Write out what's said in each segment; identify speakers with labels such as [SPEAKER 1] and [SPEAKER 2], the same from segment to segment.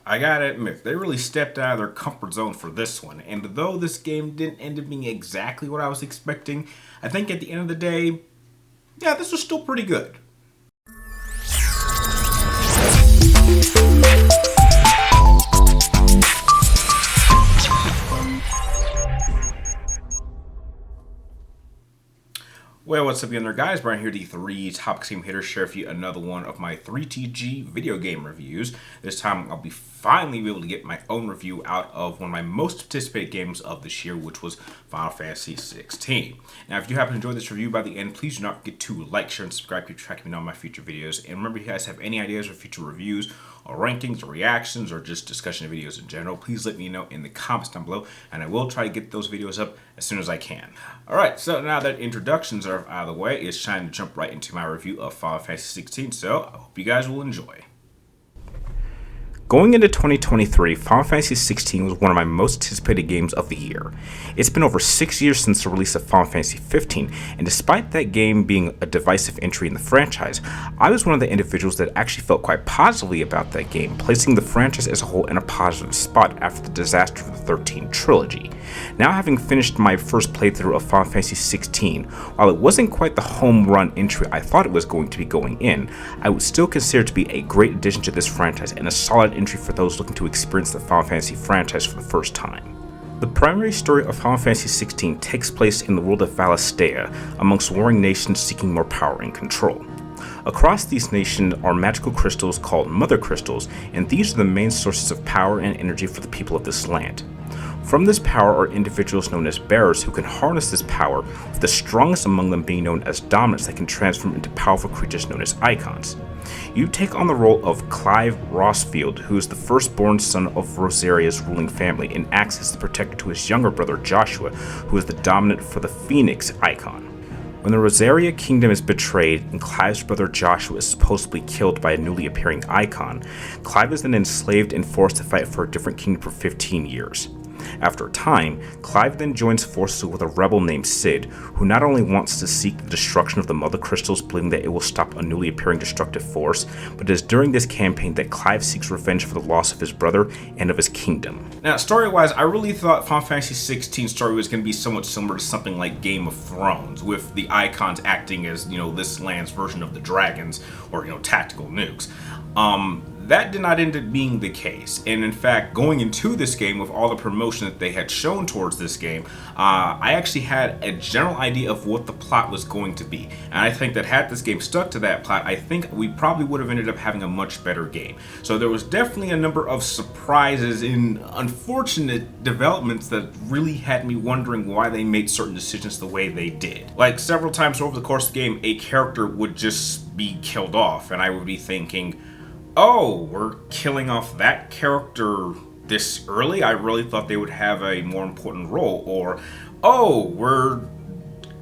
[SPEAKER 1] I gotta admit, they really stepped out of their comfort zone for this one, and though this game didn't end up being exactly what I was expecting, I think at the end of the day, yeah, this was still pretty good. Well, what's up, there, guys? Brian here, the 3 Topics Game Hitter, share with you another one of my 3TG video game reviews. This time, I'll finally be able to get my own review out of one of my most anticipated games of this year, which was Final Fantasy XVI. Now, if you happen to enjoy this review by the end, please do not forget to like, share, and subscribe to track me on my future videos. And remember, if you guys have any ideas for future reviews, or rankings, or reactions, or just discussion of videos in general, please let me know in the comments down below, and I will try to get those videos up as soon as I can. Alright, so now that introductions are out of the way, it's time to jump right into my review of Final Fantasy XVI, so I hope you guys will enjoy. Going into 2023, Final Fantasy XVI was one of my most anticipated games of the year. It's been over 6 years since the release of Final Fantasy XV, and despite that game being a divisive entry in the franchise, I was one of the individuals that actually felt quite positively about that game, placing the franchise as a whole in a positive spot after the disaster of the 13 trilogy. Now, having finished my first playthrough of Final Fantasy XVI, while it wasn't quite the home run entry I thought it was going to be going in, I would still consider it to be a great addition to this franchise and a solid entry for those looking to experience the Final Fantasy franchise for the first time. The primary story of Final Fantasy XVI takes place in the world of Valistea, amongst warring nations seeking more power and control. Across these nations are magical crystals called Mother Crystals, and these are the main sources of power and energy for the people of this land. From this power are individuals known as bearers who can harness this power, with the strongest among them being known as dominants that can transform into powerful creatures known as icons. You take on the role of Clive Rossfield, who is the firstborn son of Rosaria's ruling family and acts as the protector to his younger brother Joshua, who is the dominant for the Phoenix icon. When the Rosaria kingdom is betrayed and Clive's brother Joshua is supposedly killed by a newly appearing icon, Clive is then enslaved and forced to fight for a different kingdom for 15 years. After a time, Clive then joins forces with a rebel named Cid, who not only wants to seek the destruction of the Mother Crystals, believing that it will stop a newly appearing destructive force, but it is during this campaign that Clive seeks revenge for the loss of his brother and of his kingdom. Now, story-wise, I really thought Final Fantasy XVI story was going to be somewhat similar to something like Game of Thrones, with the icons acting as, this land's version of the dragons, or, tactical nukes. That did not end up being the case, and in fact, going into this game with all the promotion that they had shown towards this game, I actually had a general idea of what the plot was going to be, and I think that had this game stuck to that plot, I think we probably would have ended up having a much better game. So there was definitely a number of surprises and unfortunate developments that really had me wondering why they made certain decisions the way they did. Like, several times over the course of the game, a character would just be killed off, and I would be thinking, oh, we're killing off that character this early? I really thought they would have a more important role. Or, oh, we're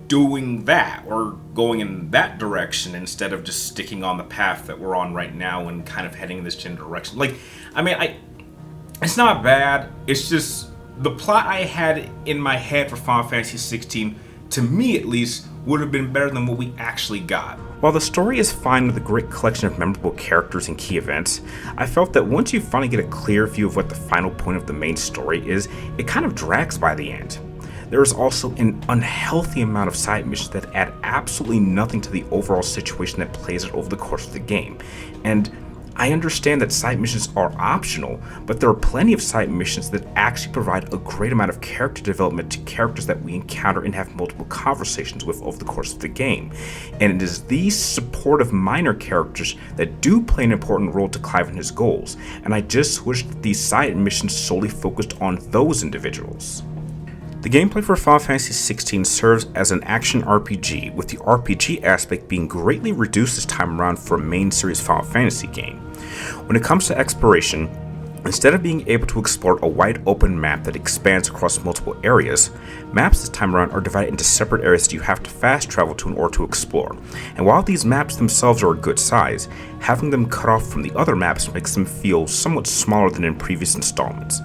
[SPEAKER 1] doing that. We're going in that direction instead of just sticking on the path that we're on right now and kind of heading in this general direction. It's not bad. It's just the plot I had in my head for Final Fantasy XVI, to me at least, would have been better than what we actually got. While the story is fine with a great collection of memorable characters and key events, I felt that once you finally get a clear view of what the final point of the main story is, it kind of drags by the end. There is also an unhealthy amount of side missions that add absolutely nothing to the overall situation that plays out over the course of the game, and I understand that side missions are optional, but there are plenty of side missions that actually provide a great amount of character development to characters that we encounter and have multiple conversations with over the course of the game. And it is these supportive minor characters that do play an important role to Clive and his goals, and I just wish that these side missions solely focused on those individuals. The gameplay for Final Fantasy XVI serves as an action RPG, with the RPG aspect being greatly reduced this time around for a main series Final Fantasy game. When it comes to exploration, instead of being able to explore a wide open map that expands across multiple areas, maps this time around are divided into separate areas that you have to fast travel to in order to explore. And while these maps themselves are a good size, having them cut off from the other maps makes them feel somewhat smaller than in previous installments.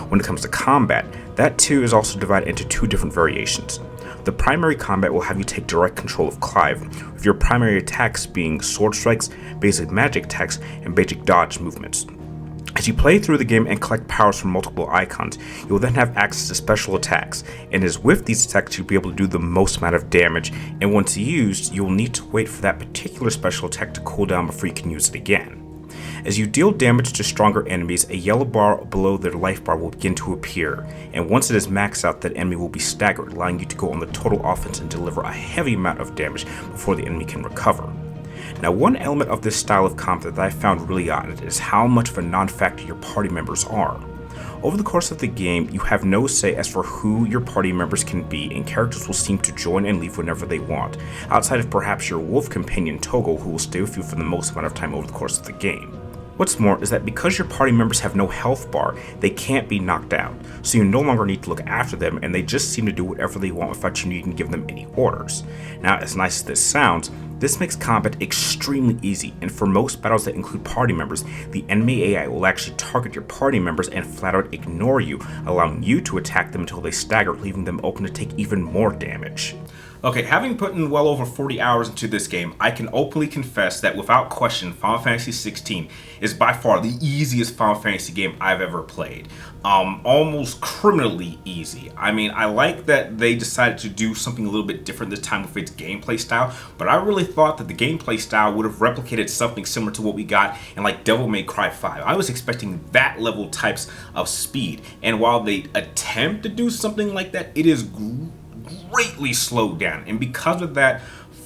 [SPEAKER 1] When it comes to combat, that too is also divided into two different variations. The primary combat will have you take direct control of Clive, with your primary attacks being sword strikes, basic magic attacks, and basic dodge movements. As you play through the game and collect powers from multiple icons, you will then have access to special attacks, and it is with these attacks you'll be able to do the most amount of damage, and once used, you'll need to wait for that particular special attack to cool down before you can use it again. As you deal damage to stronger enemies, a yellow bar below their life bar will begin to appear, and once it is maxed out, that enemy will be staggered, allowing you to go on the total offense and deliver a heavy amount of damage before the enemy can recover. Now, one element of this style of combat that I found really odd is how much of a non-factor your party members are. Over the course of the game, you have no say as for who your party members can be, and characters will seem to join and leave whenever they want, outside of perhaps your wolf companion Togo, who will stay with you for the most amount of time over the course of the game. What's more is that because your party members have no health bar, they can't be knocked out, so you no longer need to look after them, and they just seem to do whatever they want without you needing to give them any orders. Now, as nice as this sounds, this makes combat extremely easy, and for most battles that include party members, the enemy AI will actually target your party members and flat out ignore you, allowing you to attack them until they stagger, leaving them open to take even more damage. Okay, having put in well over 40 hours into this game, I can openly confess that without question, Final Fantasy XVI is by far the easiest Final Fantasy game I've ever played. Almost criminally easy. I mean, I like that they decided to do something a little bit different this time with its gameplay style, but I really thought that the gameplay style would have replicated something similar to what we got in like Devil May Cry 5. I was expecting that level types of speed, and while they attempt to do something like that, it is greatly slowed down, and because of that,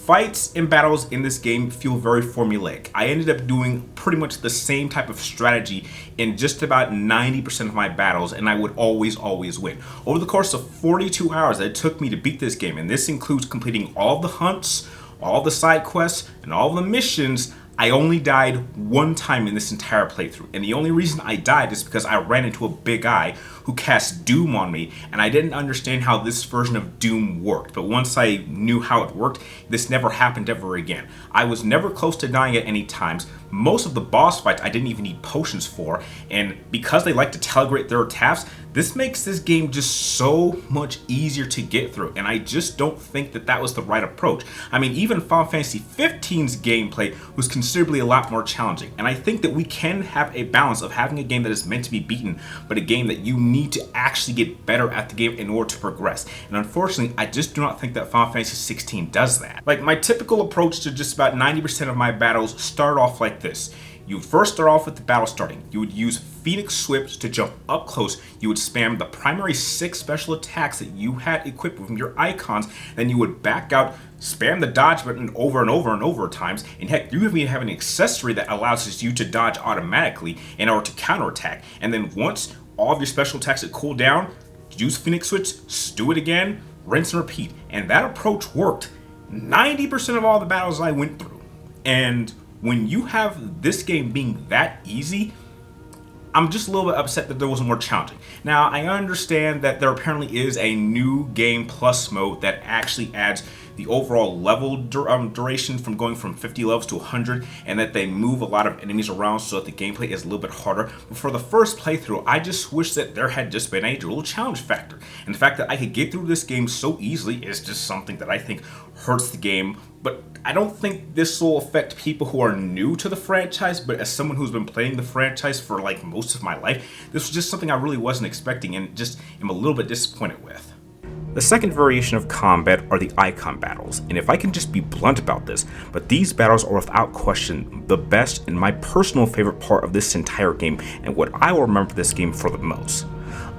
[SPEAKER 1] fights and battles in this game feel very formulaic. I ended up doing pretty much the same type of strategy in just about 90% of my battles, and I would always win. Over the course of 42 hours that it took me to beat this game, and this includes completing all the hunts, all the side quests, and all the missions, I only died one time in this entire playthrough, and the only reason I died is because I ran into a big eye who cast Doom on me, and I didn't understand how this version of Doom worked, but once I knew how it worked, this never happened ever again. I was never close to dying at any times. Most of the boss fights I didn't even need potions for, and because they like to telegrate their attacks, this makes this game just so much easier to get through, and I just don't think that that was the right approach. I mean, even Final Fantasy XV's gameplay was considerably a lot more challenging, and I think that we can have a balance of having a game that is meant to be beaten, but a game that you need to actually get better at the game in order to progress. And unfortunately, I just do not think that Final Fantasy XVI does that. Like, my typical approach to just about 90% of my battles start off like this. You would first start off with the battle starting. You would use Phoenix Swift to jump up close. You would spam the primary 6 special attacks that you had equipped with your icons. Then you would back out, spam the dodge button over and over times. And heck, you even have an accessory that allows you to dodge automatically in order to counterattack. And then once all of your special attacks that cool down, use Phoenix Switch, do it again, rinse and repeat. And that approach worked 90% of all the battles I went through. And when you have this game being that easy, I'm just a little bit upset that there wasn't more challenging. Now, I understand that there apparently is a new game plus mode that actually adds the overall level duration from going from 50 levels to 100, and that they move a lot of enemies around so that the gameplay is a little bit harder. But for the first playthrough, I just wish that there had just been a little challenge factor. And the fact that I could get through this game so easily is just something that I think hurts the game. But I don't think this will affect people who are new to the franchise, but as someone who's been playing the franchise for like most of my life, this was just something I really wasn't expecting and just am a little bit disappointed with. The second variation of combat are the icon battles, and if I can just be blunt about this, but these battles are without question the best and my personal favorite part of this entire game, and what I will remember this game for the most.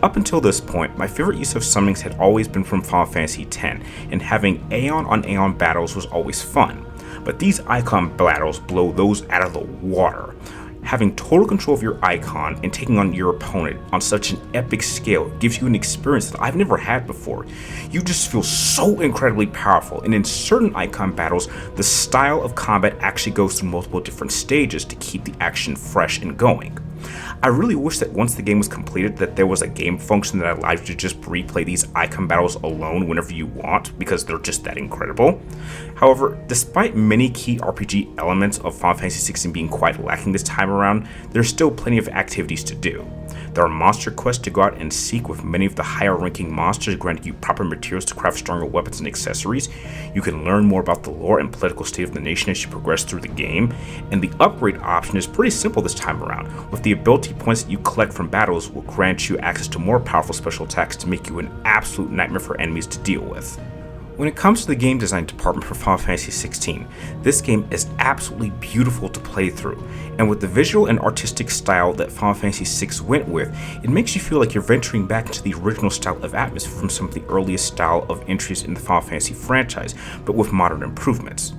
[SPEAKER 1] Up until this point, my favorite use of summonings had always been from Final Fantasy X, and having Aeon on Aeon battles was always fun, but these icon battles blow those out of the water. Having total control of your icon and taking on your opponent on such an epic scale gives you an experience that I've never had before. You just feel so incredibly powerful, and in certain icon battles, the style of combat actually goes through multiple different stages to keep the action fresh and going. I really wish that once the game was completed that there was a game function that allowed you to just replay these icon battles alone whenever you want, because they're just that incredible. However, despite many key RPG elements of Final Fantasy XVI being quite lacking this time around, there's still plenty of activities to do. There are monster quests to go out and seek, with many of the higher ranking monsters granting you proper materials to craft stronger weapons and accessories. You can learn more about the lore and political state of the nation as you progress through the game, and the upgrade option is pretty simple this time around, with the ability points that you collect from battles will grant you access to more powerful special attacks to make you an absolute nightmare for enemies to deal with. When it comes to the game design department for Final Fantasy XVI, this game is absolutely beautiful to play through, and with the visual and artistic style that Final Fantasy VI went with, it makes you feel like you're venturing back into the original style of atmosphere from some of the earliest style of entries in the Final Fantasy franchise, but with modern improvements.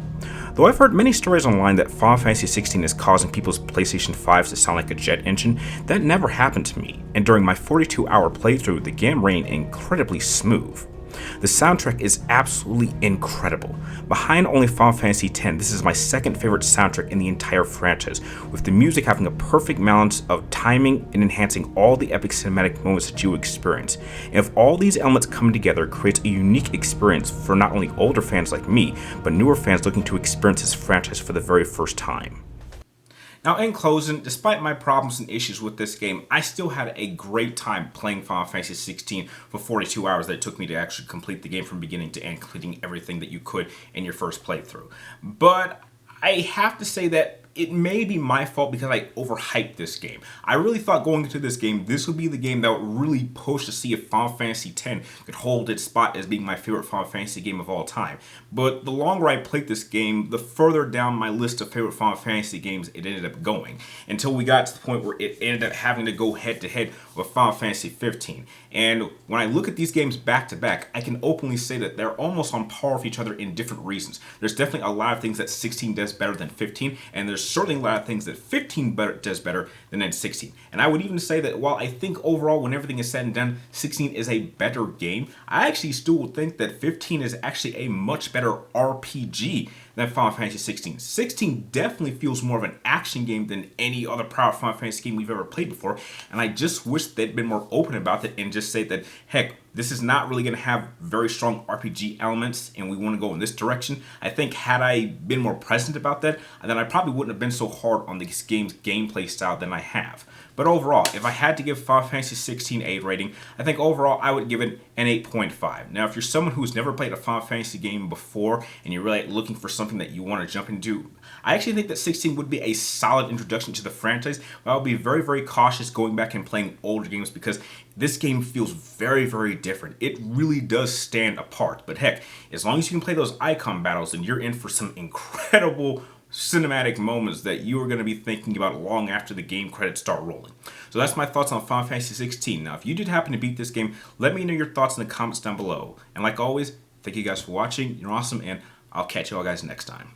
[SPEAKER 1] Though I've heard many stories online that Final Fantasy XVI is causing people's PlayStation 5s to sound like a jet engine, that never happened to me, and during my 42-hour playthrough, the game ran incredibly smooth. The soundtrack is absolutely incredible. Behind only Final Fantasy X, this is my second favorite soundtrack in the entire franchise, with the music having a perfect balance of timing and enhancing all the epic cinematic moments that you experience. And if all these elements come together, it creates a unique experience for not only older fans like me, but newer fans looking to experience this franchise for the very first time. Now, in closing, despite my problems and issues with this game, I still had a great time playing Final Fantasy XVI for 42 hours that it took me to actually complete the game from beginning to end, completing everything that you could in your first playthrough. But I have to say that it may be my fault because I overhyped this game. I really thought going into this game, this would be the game that would really push to see if Final Fantasy X could hold its spot as being my favorite Final Fantasy game of all time. But the longer I played this game, the further down my list of favorite Final Fantasy games it ended up going, until we got to the point where it ended up having to go head to head with Final Fantasy 15. And when I look at these games back to back, I can openly say that they're almost on par with each other in different reasons. There's definitely a lot of things that 16 does better than 15, and there's certainly a lot of things that 15 does better than 16. And I would even say that while I think overall, when everything is said and done, 16 is a better game, I actually still think that 15 is actually a much better RPG than Final Fantasy 16. 16 definitely feels more of an action game than any other prior Final Fantasy game we've ever played before, and I just wish they'd been more open about that and just say that, heck, this is not really going to have very strong RPG elements and we want to go in this direction. I think had I been more present about that, then I probably wouldn't have been so hard on this game's gameplay style than I have. But overall, if I had to give Final Fantasy 16 a rating, I think overall I would give it an 8.5. Now, if you're someone who's never played a Final Fantasy game before and you're really looking for something that you want to jump into, I actually think that 16 would be a solid introduction to the franchise, but I would be very, very cautious going back and playing older games because this game feels very, very different. It really does stand apart. But heck, as long as you can play those icon battles, then you're in for some incredible cinematic moments that you are going to be thinking about long after the game credits start rolling. So that's my thoughts on Final Fantasy 16. Now, if you did happen to beat this game, let me know your thoughts in the comments down below. And like always, thank you guys for watching. You're awesome, and I'll catch you all guys next time.